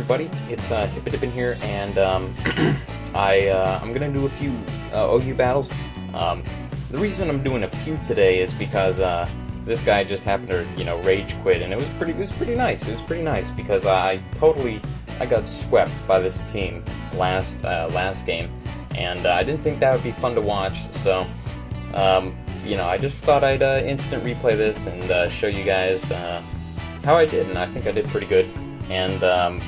everybody, it's Hippidippin here, and I'm gonna do a few OU battles. The reason I'm doing a few today is because this guy just happened to, rage quit, and it was pretty nice. It was pretty nice because I got swept by this team last game, and I didn't think that would be fun to watch. So, I just thought I'd instant replay this and show you guys how I did, and I think I did pretty good. And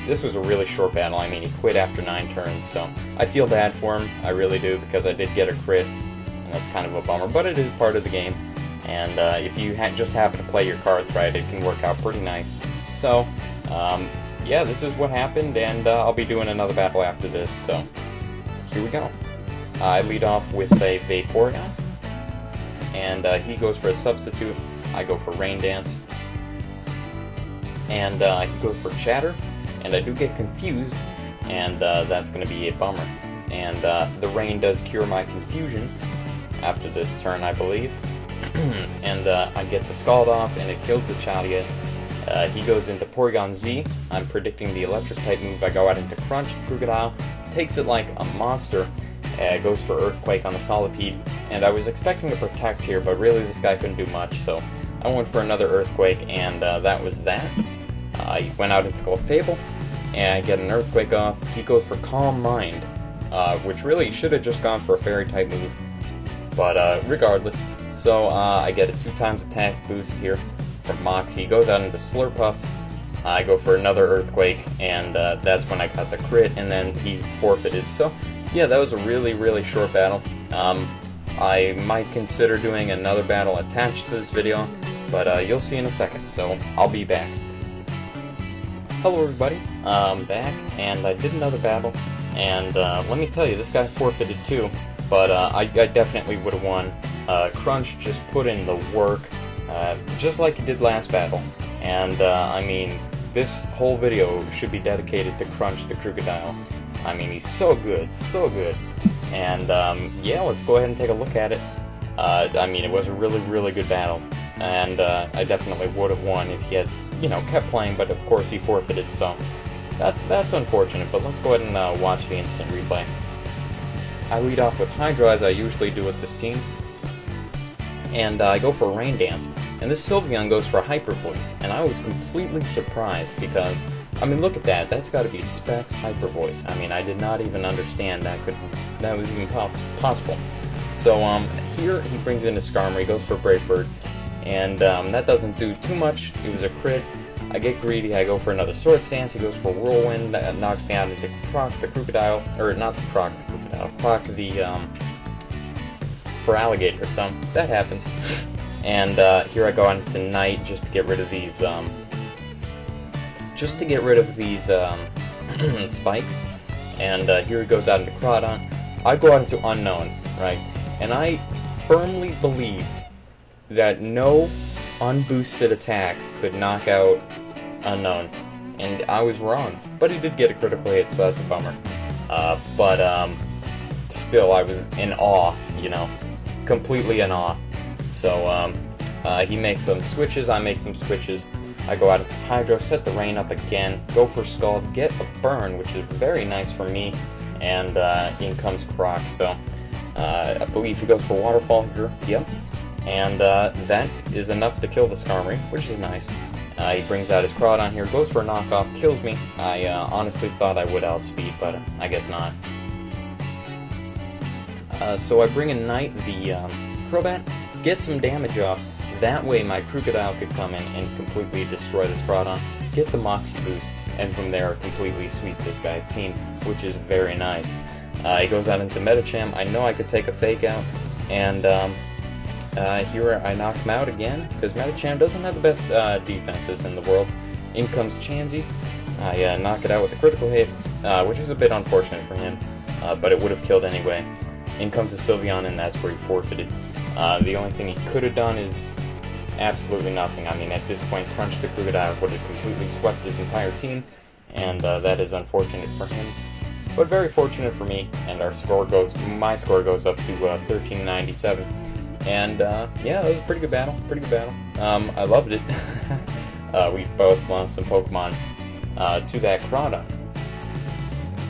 this was a really short battle. I mean, he quit after 9 turns, so I feel bad for him. I really do, because I did get a crit, and that's kind of a bummer, but it is part of the game. And if you just happen to play your cards right, it can work out pretty nice. So, yeah, this is what happened, and I'll be doing another battle after this, so here we go. I lead off with a Vaporeon, and he goes for a substitute. I go for Rain Dance. And he goes for Chatter, and I do get confused, and that's going to be a bummer. And the Rain does cure my confusion after this turn, I believe. And I get the Scald off, and it kills the Chalia. He goes into Porygon Z. I'm predicting the Electric type move. I go out into Crunch. The Krookodile takes it like a monster. Goes for Earthquake on the Solipede, and I was expecting to Protect here, but really this guy couldn't do much, so I went for another Earthquake, and that was that. I went out into Fable, and I get an Earthquake off. He goes for Calm Mind, which really should have just gone for a Fairy type move, but regardless. So I get a 2x attack boost here from Moxie. He goes out into Slurpuff. I go for another Earthquake, and that's when I got the crit, and then he forfeited. So yeah, that was a really short battle. I might consider doing another battle attached to this video, but you'll see in a second, so I'll be back. Hello everybody, I'm back, and I did another battle, and let me tell you, this guy forfeited too, but I definitely would have won. Crunch just put in the work, just like he did last battle, and I mean, this whole video should be dedicated to Crunch the Krookodile. I mean, he's so good, and yeah, let's go ahead and take a look at it. I mean, it was a really good battle, and I definitely would have won if he had, kept playing, but of course he forfeited, so that's unfortunate, but let's go ahead and watch the instant replay. I lead off with Hydra, as I usually do with this team, and I go for Rain Dance, and this Sylveon goes for Hyper Voice, and I was completely surprised because, I mean, look at that, that's got to be Specs Hyper Voice. I mean, I did not even understand that was even possible. So here he brings in a Skarmory, he goes for Brave Bird, and that doesn't do too much. It was a crit. I get greedy, I go for another Sword Stance, he goes for Whirlwind, that knocks me out into Croc the Krookodile, or not the Croc the Krookodile, Croc the, for Alligator, so that happens. And here I go on to Night just to get rid of these, spikes, and here he goes out into Crawdon. I go out into Unknown, right, and I firmly believed that no unboosted attack could knock out Unknown, and I was wrong, but he did get a critical hit, so that's a bummer. But still, I was in awe, completely in awe. So he makes some switches, I make some switches. I go out into Hydro, set the Rain up again, go for Scald, get a Burn, which is very nice for me, and in comes Croc, so I believe he goes for Waterfall here, yep, and that is enough to kill the Skarmory, which is nice. He brings out his Crawdon here, goes for a knockoff, kills me. I honestly thought I would outspeed, but I guess not. So I bring in Night, the Crobat, get some damage off. That way my Krookodile could come in and completely destroy this Crawdon, get the Moxie boost, and from there completely sweep this guy's team, which is very nice. He goes out into Medicham. I know I could take a Fake Out, and here I knock him out again, because Medicham doesn't have the best defenses in the world. In comes Chansey. I knock it out with a critical hit, which is a bit unfortunate for him, but it would have killed anyway. In comes the Sylveon, and that's where he forfeited. The only thing he could have done is absolutely nothing. I mean, at this point, Crunch the Krookodile would have completely swept his entire team, and that is unfortunate for him, but very fortunate for me. And my score goes up to 1397. And yeah, it was a pretty good battle. I loved it. We both lost some Pokemon to that Crawdon.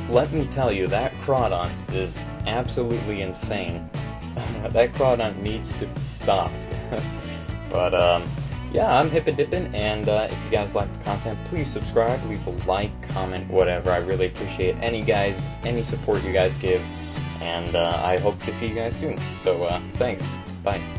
let me tell you, that Crawdon is absolutely insane. That Crawdon needs to be stopped. But, yeah, I'm Hippidippin, and if you guys like the content, please subscribe, leave a like, comment, whatever. I really appreciate any support you guys give, and I hope to see you guys soon. So, thanks. Bye.